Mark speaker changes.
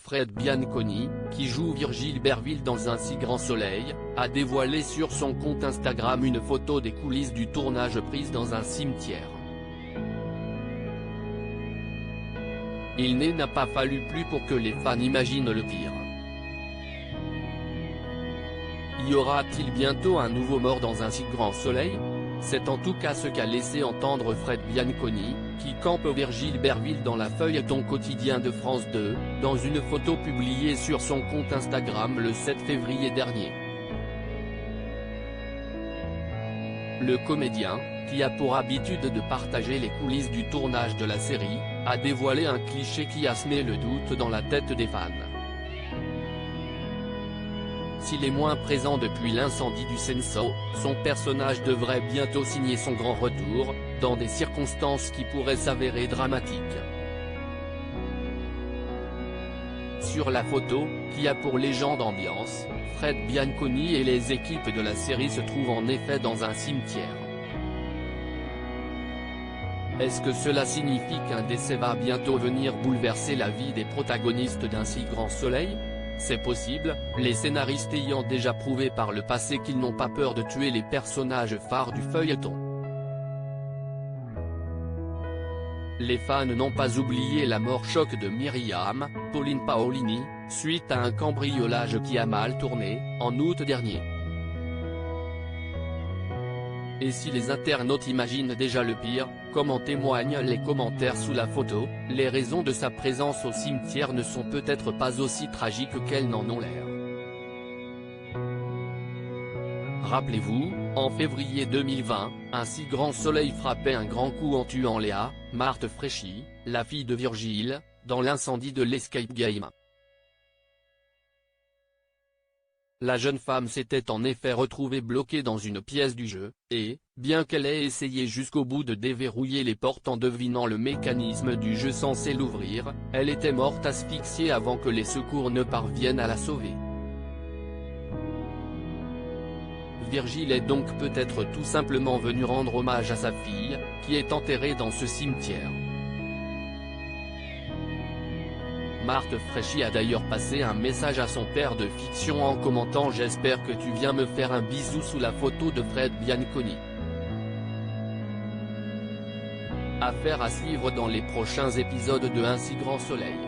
Speaker 1: Fred Bianconi, qui joue Virgile Berville dans Un si grand soleil, a dévoilé sur son compte Instagram une photo des coulisses du tournage prise dans un cimetière. N'a pas fallu plus pour que les fans imaginent le pire. Y aura-t-il bientôt un nouveau mort dans Un si grand soleil? C'est en tout cas ce qu'a laissé entendre Fred Bianconi, qui campe Virgile Berville dans la feuilleton quotidien de France 2, dans une photo publiée sur son compte Instagram le 7 février dernier. Le comédien, qui a pour habitude de partager les coulisses du tournage de la série, a dévoilé un cliché qui a semé le doute dans la tête des fans. S'il est moins présent depuis l'incendie du Censo, son personnage devrait bientôt signer son grand retour, dans des circonstances qui pourraient s'avérer dramatiques. Sur la photo, qui a pour légende ambiance, Fred Bianconi et les équipes de la série se trouvent en effet dans un cimetière. Est-ce que cela signifie qu'un décès va bientôt venir bouleverser la vie des protagonistes d'Un si grand soleil? C'est possible, les scénaristes ayant déjà prouvé par le passé qu'ils n'ont pas peur de tuer les personnages phares du feuilleton. Les fans n'ont pas oublié la mort choc de Myriam, Pauline Paolini, suite à un cambriolage qui a mal tourné, en août dernier. Et si les internautes imaginent déjà le pire, comme en témoignent les commentaires sous la photo, les raisons de sa présence au cimetière ne sont peut-être pas aussi tragiques qu'elles n'en ont l'air. Rappelez-vous, en février 2020, un si grand soleil frappait un grand coup en tuant Léa, Marthe Fréchy, la fille de Virgile, dans l'incendie de l'Escape Game. La jeune femme s'était en effet retrouvée bloquée dans une pièce du jeu, et, bien qu'elle ait essayé jusqu'au bout de déverrouiller les portes en devinant le mécanisme du jeu censé l'ouvrir, elle était morte asphyxiée avant que les secours ne parviennent à la sauver. Virgile est donc peut-être tout simplement venu rendre hommage à sa fille, qui est enterrée dans ce cimetière. Marthe Fréchy a d'ailleurs passé un message à son père de fiction en commentant « J'espère que tu viens me faire un bisou » sous la photo de Fred Bianconi. Affaire à suivre dans les prochains épisodes de Un si grand soleil.